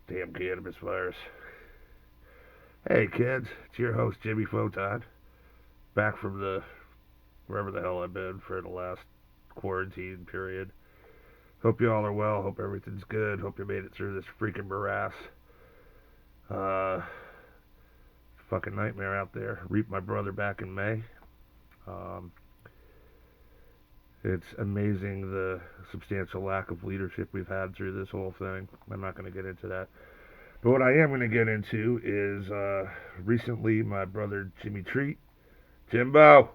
Damn cannabis virus. Hey kids, it's your host Jimmy Photon, back from the wherever the hell I've been for the last quarantine period. Hope you all are well. Hope everything's good. Hope you made it through this freaking morass. Uh, Fucking nightmare out there. Reaped my brother back in May. Um, it's amazing the substantial lack of leadership we've had through this whole thing. I'm not going to get into that. But what I am going to get into is recently my brother Jimmy Treat, Jimbo,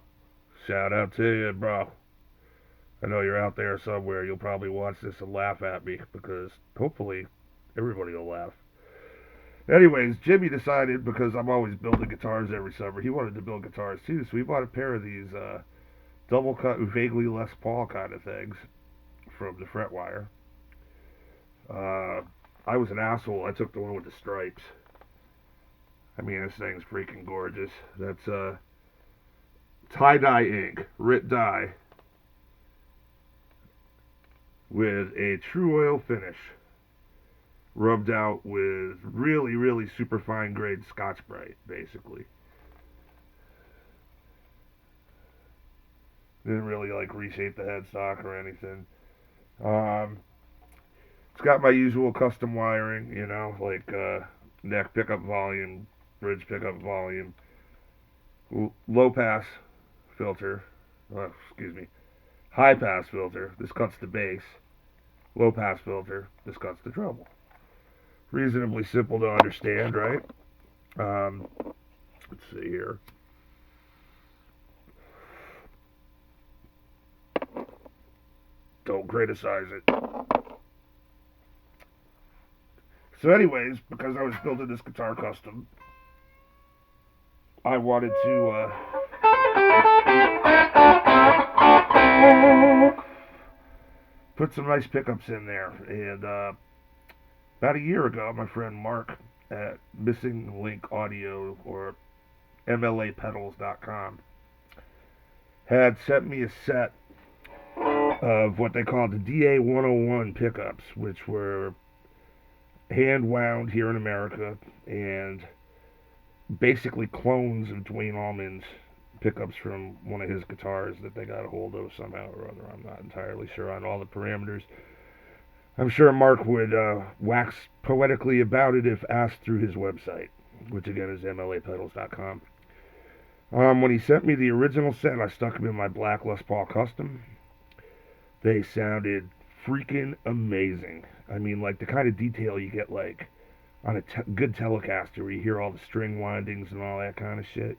shout out to you, bro. I know you're out there somewhere. You'll probably watch this and laugh at me because hopefully everybody will laugh. Anyways, Jimmy decided, because I'm always building guitars every summer, he wanted to build guitars too, so he bought a pair of these double cut, vaguely Les Paul kind of things from the Fretwire. I was an asshole. I took the one with the stripes. I mean, this thing's freaking gorgeous. That's tie-dye ink, Rit dye, with a true oil finish, rubbed out with really, really super fine grade Scotch-Brite, basically. Didn't really like reshape the headstock or anything. It's got my usual custom wiring, like neck pickup volume, bridge pickup volume, low pass filter, excuse me, high pass filter. This cuts the bass. Low pass filter. This cuts the treble. Reasonably simple to understand, right? Let's see here. Don't criticize it. So anyways, because I was building this guitar custom, I wanted to put some nice pickups in there. And about a year ago, my friend Mark at Missing Link Audio, or mlapedals.com, had sent me a set of what they called the DA 101 pickups, which were hand wound here in America and basically clones of Dwayne Allman's pickups from one of his guitars that they got a hold of somehow or other. I'm not entirely sure on all the parameters. I'm sure Mark would wax poetically about it if asked through his website, which again is mlapedals.com. When he sent me the original set, I stuck them in my black Les Paul Custom. They sounded freaking amazing. I mean, like the kind of detail you get like on a good Telecaster where you hear all the string windings and all that kind of shit,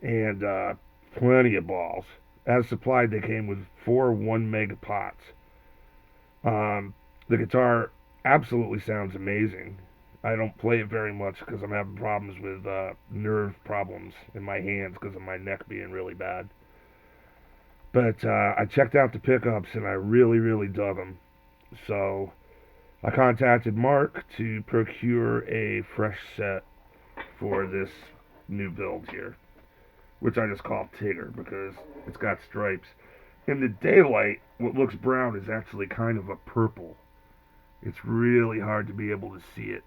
And plenty of balls. As supplied, they came with 4 1 meg pots. The guitar absolutely sounds amazing. I don't play it very much because I'm having problems with nerve problems in my hands because of my neck being really bad. But I checked out the pickups and I really, really dug them. So I contacted Mark to procure a fresh set for this new build here, which I just call Tigger because it's got stripes. In the daylight, what looks brown is actually kind of a purple. It's really hard to be able to see it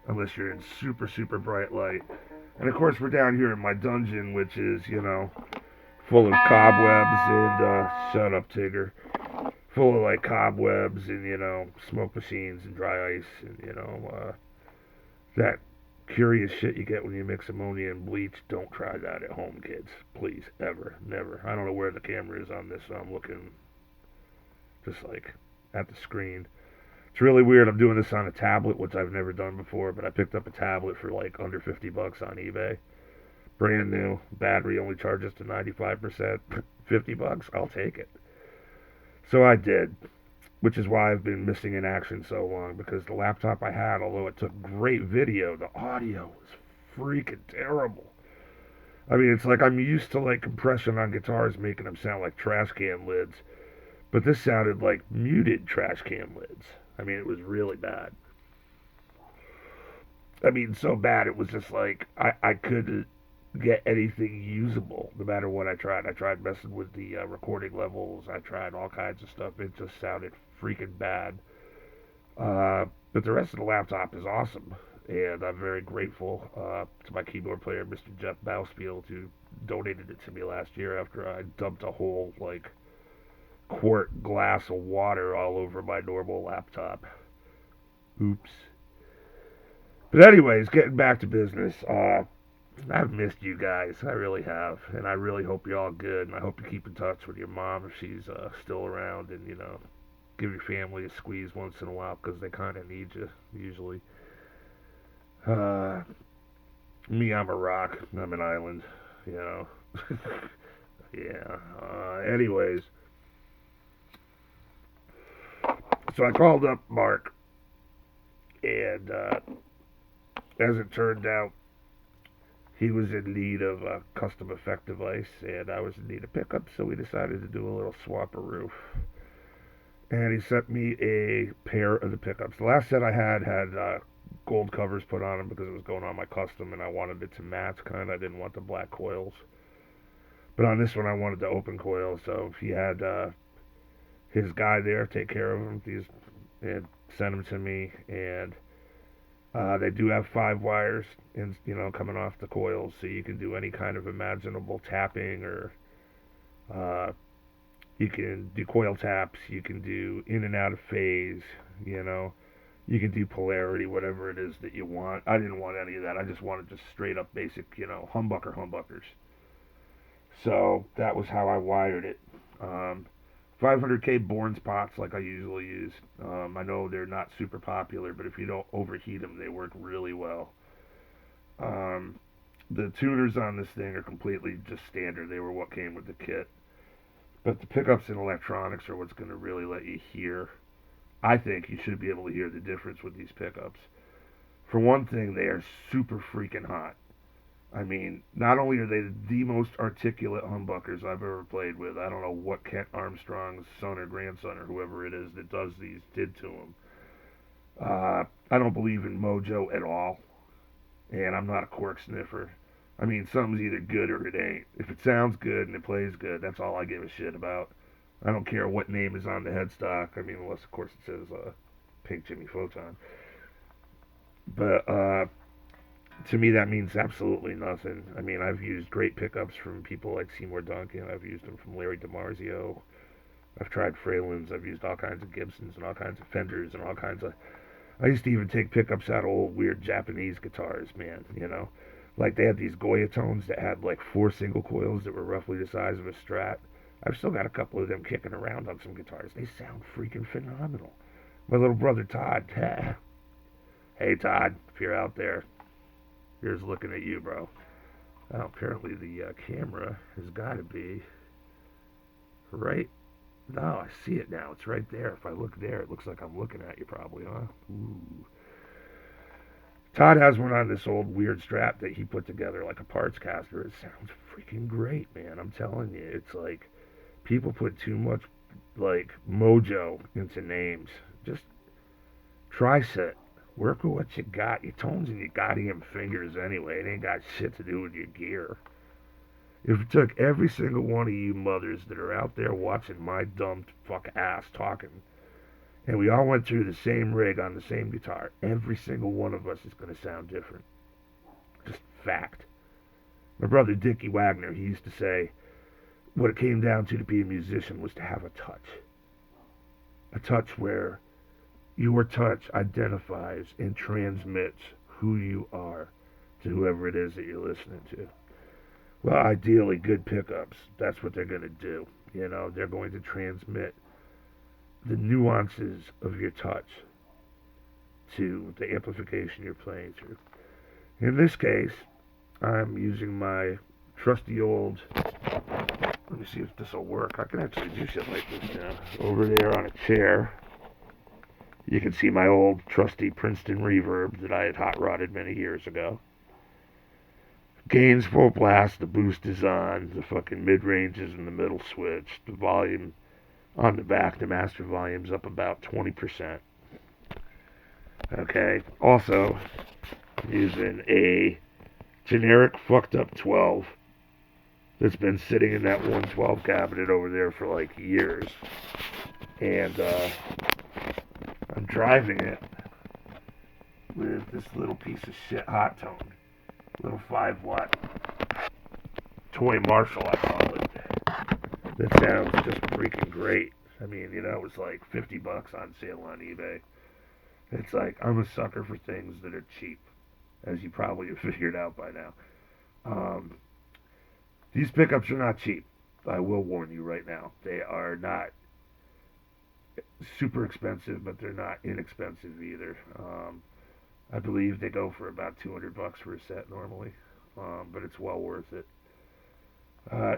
unless you're in super, super bright light. And of course, we're down here in my dungeon, which is, full of cobwebs and, shut up, Tigger. Full of, like, cobwebs and, smoke machines and dry ice and, that curious shit you get when you mix ammonia and bleach. Don't try that at home, kids. Please, ever, never. I don't know where the camera is on this, so I'm looking just, like, at the screen. It's really weird. I'm doing this on a tablet, which I've never done before, but I picked up a tablet for, like, under $50 on eBay. Brand new. Battery only charges to 95%. $50, I'll take it. So I did, which is why I've been missing in action so long, because the laptop I had, although it took great video, the audio was freaking terrible. I mean, it's like I'm used to like compression on guitars making them sound like trash can lids, but this sounded like muted trash can lids. I mean, it was really bad. I mean, so bad it was just like I couldn't get anything usable no matter what I tried. I tried messing with the recording levels. I tried all kinds of stuff. It just sounded freaking bad. But the rest of the laptop is awesome. And I'm very grateful to my keyboard player, Mr. Jeff Bauspiel, who donated it to me last year after I dumped a whole, like, quart glass of water all over my normal laptop. Oops. But anyways, getting back to business. I've missed you guys. I really have. And I really hope you're all good. And I hope you keep in touch with your mom if she's still around. And, give your family a squeeze once in a while because they kind of need you, usually. Uh, Me, I'm a rock. I'm an island, you know. Yeah. Anyways, so I called up Mark, and as it turned out, he was in need of a custom effect device, and I was in need of pickups, so we decided to do a little swap-a-roof. And he sent me a pair of the pickups. The last set I had gold covers put on them because it was going on my custom, and I wanted it to match, kind of. I didn't want the black coils. But on this one, I wanted the open coil, so he had his guy there take care of them. And send them to me, and they do have 5 wires, coming off the coils, so you can do any kind of imaginable tapping, or uh, you can do coil taps. You can do in and out of phase. You can do polarity, whatever it is that you want. I didn't want any of that. I just wanted just straight up basic, humbuckers. So that was how I wired it. 500K Bourne spots like I usually use. I know they're not super popular, but if you don't overheat them, they work really well. The tuners on this thing are completely just standard. They were what came with the kit. But the pickups and electronics are what's going to really let you hear. I think you should be able to hear the difference with these pickups. For one thing, they are super freaking hot. I mean, not only are they the most articulate humbuckers I've ever played with. I don't know what Kent Armstrong's son or grandson or whoever it is that does these did to them. I don't believe in mojo at all, and I'm not a cork sniffer. I mean, something's either good or it ain't. If it sounds good and it plays good, that's all I give a shit about. I don't care what name is on the headstock. I mean, unless, of course, it says Pink Jimmy Photon. But to me, that means absolutely nothing. I mean, I've used great pickups from people like Seymour Duncan. I've used them from Larry DiMarzio. I've tried Fralins. I've used all kinds of Gibsons and all kinds of Fenders and all kinds of... I used to even take pickups out of old weird Japanese guitars, man, Like, they had these Goya tones that had, like, 4 single coils that were roughly the size of a Strat. I've still got a couple of them kicking around on some guitars. They sound freaking phenomenal. My little brother Todd. Hey, Todd, if you're out there, here's looking at you, bro. Apparently the camera has got to be right. No, I see it now. It's right there. If I look there, it looks like I'm looking at you probably, huh? Ooh. Todd has one on this old weird Strat that he put together like a parts caster. It sounds freaking great, man. I'm telling you. It's like people put too much, like, mojo into names. Just try set. Work with what you got. Your tones in your goddamn fingers anyway. It ain't got shit to do with your gear. If it took every single one of you mothers that are out there watching my dumb fuck ass talking, and we all went through the same rig on the same guitar, every single one of us is going to sound different. Just fact. My brother Dickie Wagner, he used to say, what it came down to be a musician was to have a touch. A touch where your touch identifies and transmits who you are to whoever it is that you're listening to. Well, ideally, good pickups, that's what they're going to do. They're going to transmit the nuances of your touch to the amplification you're playing through. In this case, I'm using my trusty old... Let me see if this will work. I can actually do shit like this now. Over there on a chair, you can see my old trusty Princeton reverb that I had hot rodded many years ago. Gain's full blast, the boost is on, the fucking mid-range is in the middle switch, the volume on the back, the master volume's up about 20%. Okay, also using a generic fucked up 12 that's been sitting in that 112 cabinet over there for like years. And I'm driving it with this little piece of shit hot tone. Little 5-watt toy Marshall, I call it. That sounds just freaking great. I mean, you know, it was like $50 on sale on eBay. It's like, I'm a sucker for things that are cheap, as you probably have figured out by now. These pickups are not cheap. I will warn you right now. They are not super expensive, but they're not inexpensive either. I believe they go for about $200 for a set normally, but it's well worth it.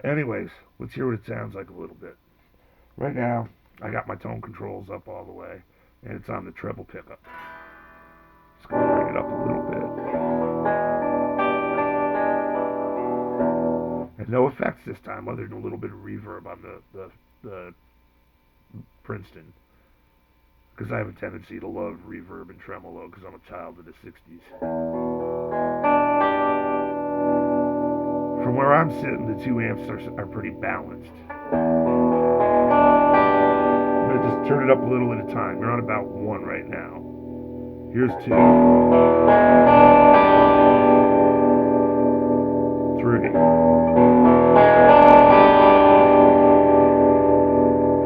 Anyways, let's hear what it sounds like a little bit. Right now, I got my tone controls up all the way, and it's on the treble pickup. Just gonna bring it up a little bit. And no effects this time, other than a little bit of reverb on the Princeton. Because I have a tendency to love reverb and tremolo because I'm a child of the 60s. From where I'm sitting, the two amps are pretty balanced. I'm going to just turn it up a little at a time. You're on about 1 right now. Here's 2. 3.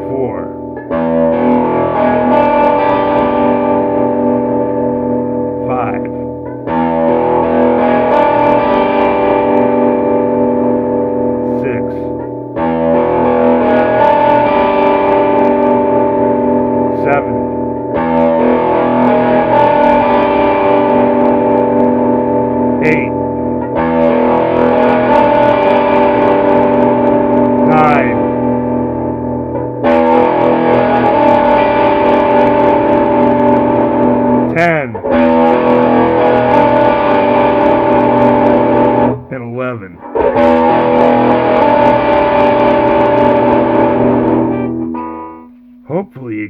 4. 5. 6. 7. 8. 9. 10. And 11. Hopefully you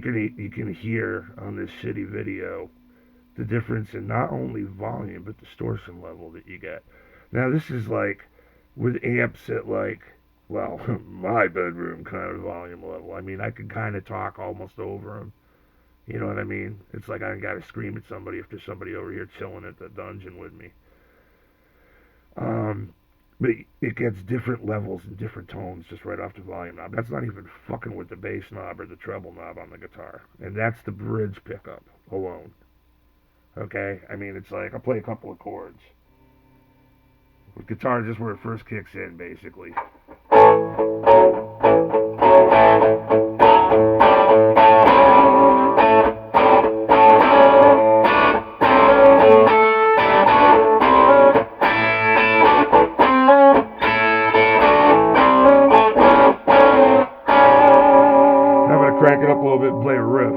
can hear on this shitty video the difference in not only volume but distortion level that you get. Now this is like with amps at like, well, my bedroom kind of volume level. I mean, I can kind of talk almost over them. You know what I mean? It's like I gotta scream at somebody if there's somebody over here chilling at the dungeon with me. But it gets different levels and different tones just right off the volume knob. That's not even fucking with the bass knob or the treble knob on the guitar. And that's the bridge pickup alone. Okay? I mean, it's like I play a couple of chords. With guitar, just where it first kicks in, basically. Crank it up a little bit and play a riff.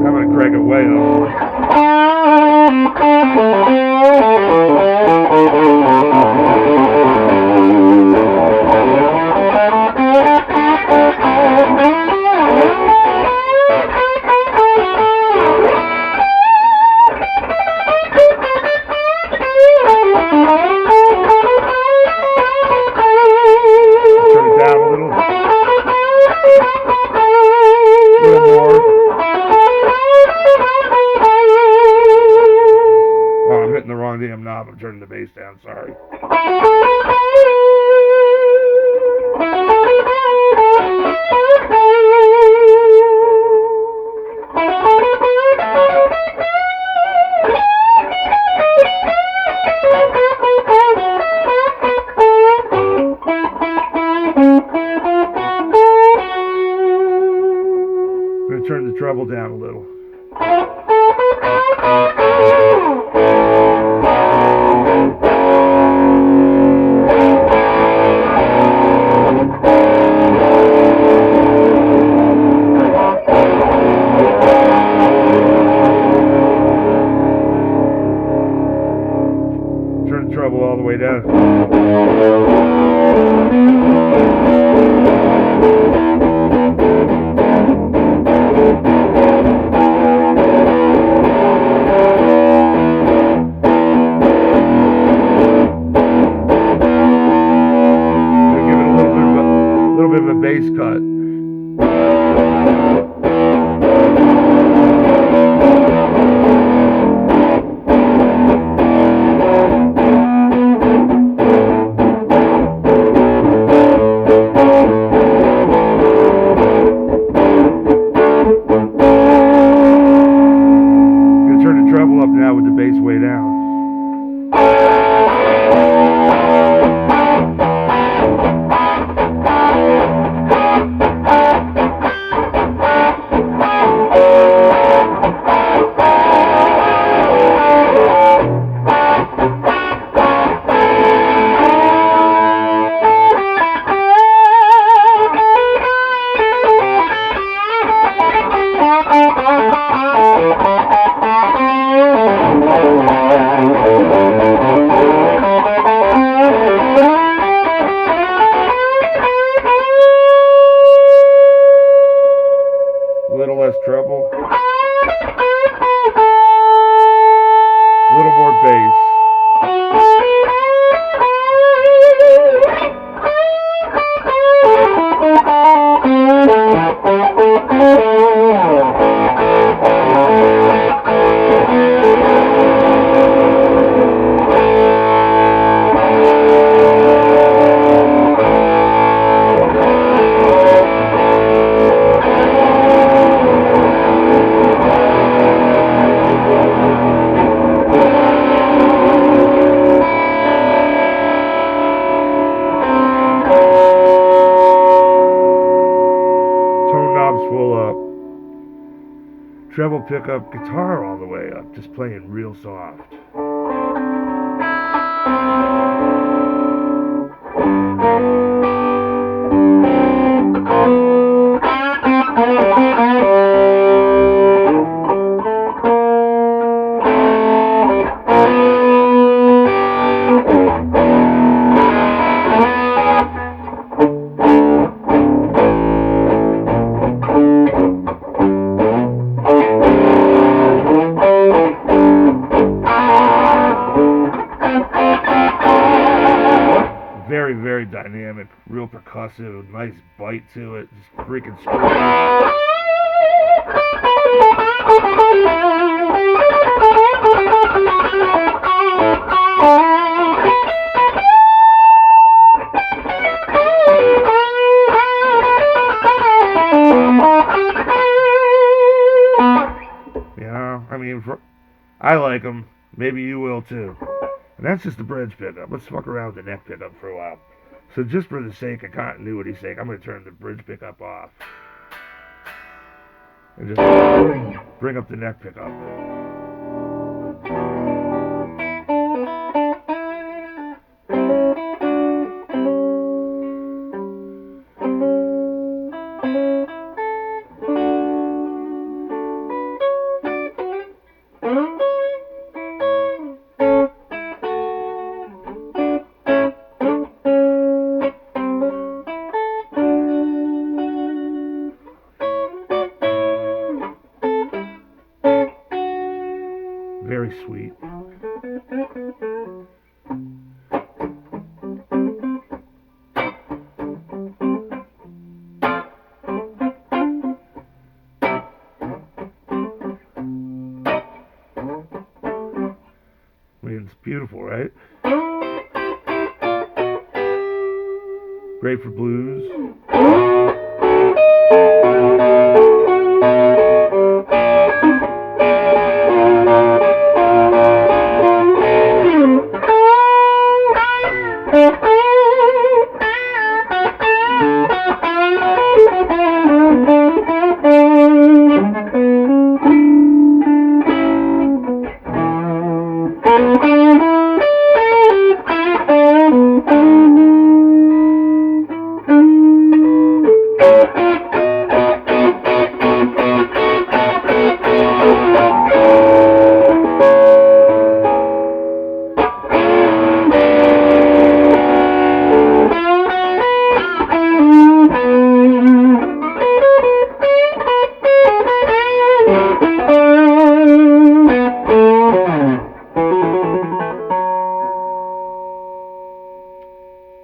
I'm going to crank it way up. Damn knob, I'm turning the bass down, sorry. I'm going to turn the treble down a little. Turn the treble all the way down. bass way down. A little less treble. A little more bass. Full up. Treble pickup, guitar all the way up, just playing real soft. Very, very dynamic, real percussive, nice bite to it, just freaking screaming. Yeah, I mean, I like them. Maybe you will too. And that's just the bridge pickup. Let's fuck around with the neck pickup for a while. So just for the sake of continuity's sake, I'm going to turn the bridge pickup off. And just bring up the neck pickup. Very sweet. I mean, it's beautiful, right? Great for blues.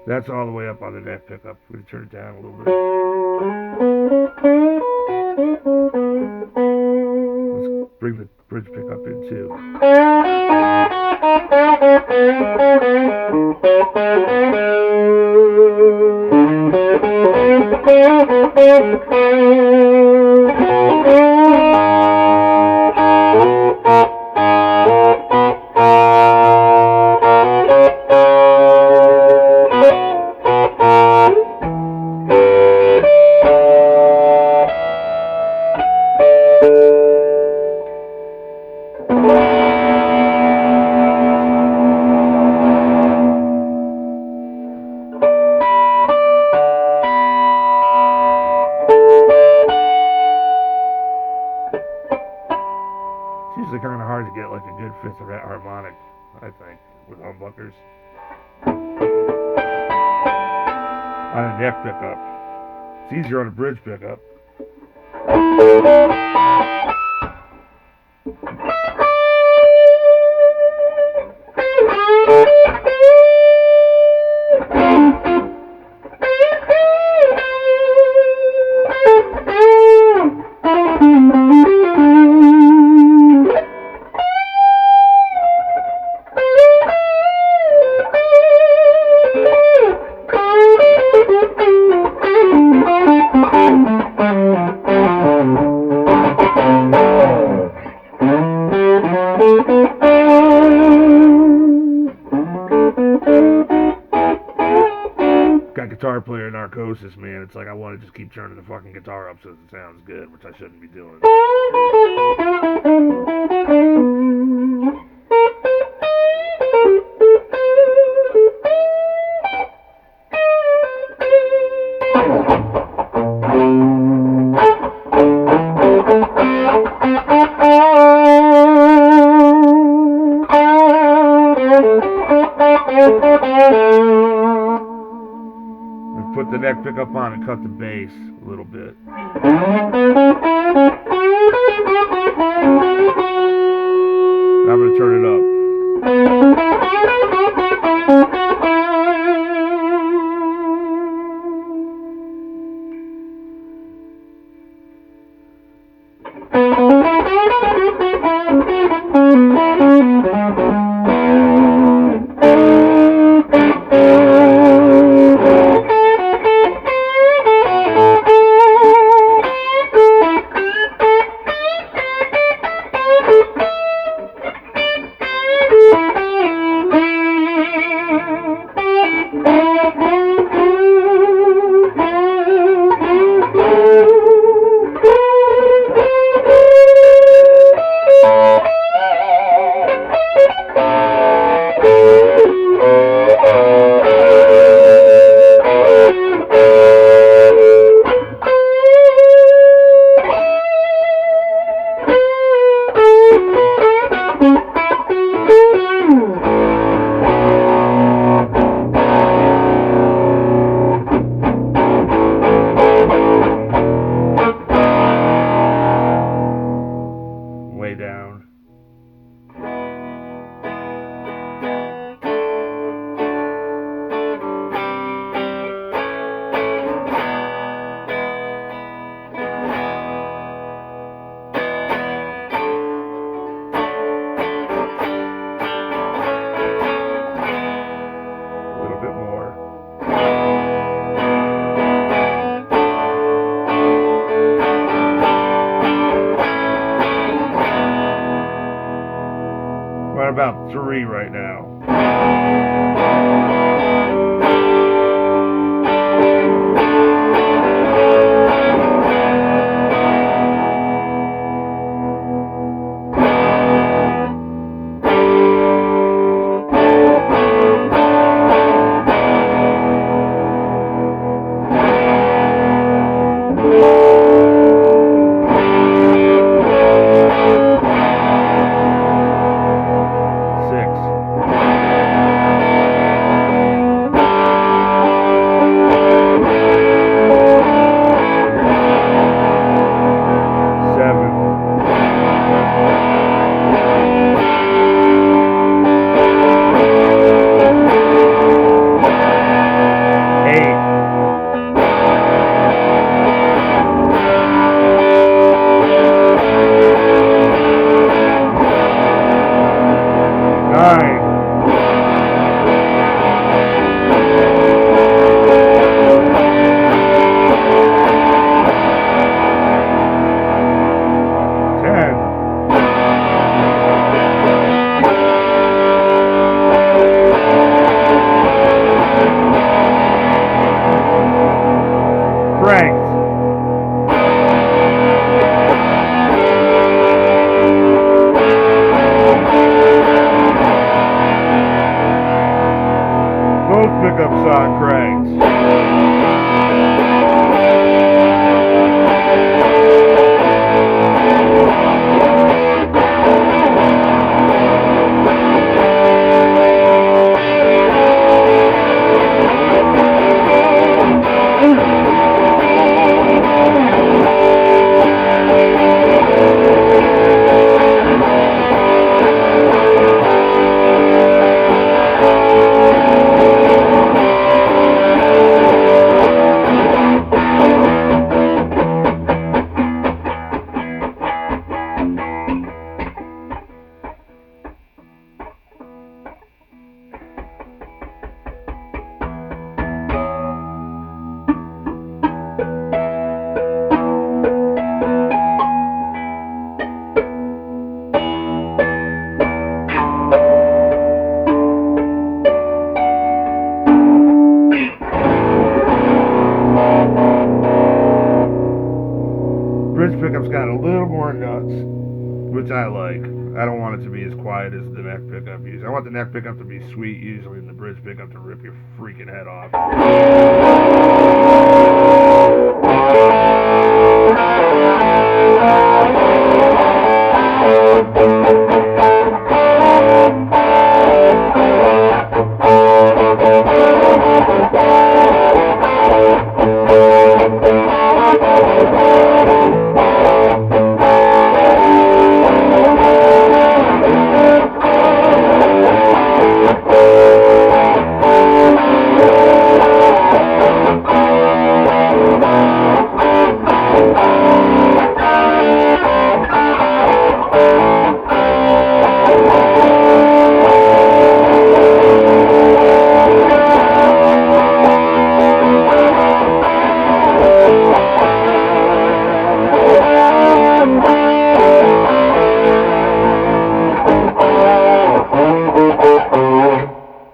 That's all the way up on the neck pickup. We're going to turn it down a little bit. Let's bring the bridge pickup in too. It's usually kind of hard to get like a good fifth harmonic, I think, with humbuckers. On a neck pickup. It's easier on a bridge pickup. Got guitar player narcosis, man. It's like I want to just keep turning the fucking guitar up so it sounds good, which I shouldn't be doing. Put the neck pickup on and cut the bass a little bit. I'm going to turn it up. We're at about 3 right now. I don't want it to be as quiet as the neck pickup usually. I want the neck pickup to be sweet usually, and the bridge pickup to rip your freaking head off.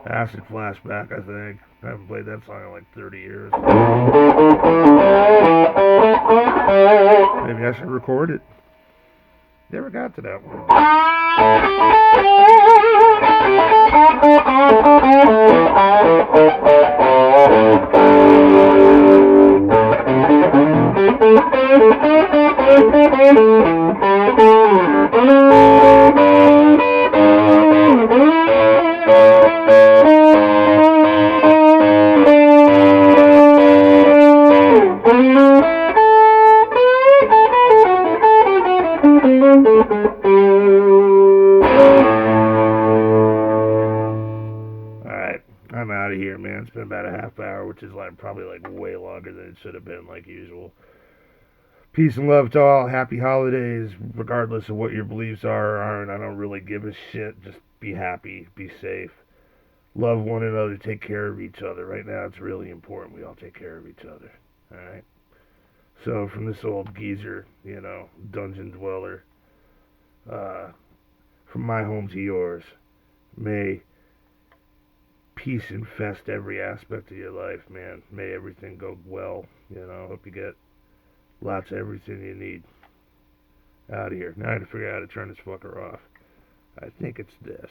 Acid Flashback, I think. I haven't played that song in like 30 years. Maybe I should record it. Never got to that one. Alright, I'm out of here, man. It's been about a half hour, which is like probably like way longer than it should have been, like usual. Peace and love to all. Happy holidays, regardless of what your beliefs are or aren't. I don't really give a shit. Just be happy, be safe, love one another, take care of each other. Right now, it's really important we all take care of each other. Alright? So, from this old geezer, dungeon dweller, from my home to yours, may peace infest every aspect of your life, man. May everything go well. Hope you get lots of everything you need. Out of here. Now I gotta figure out how to turn this fucker off. I think it's this.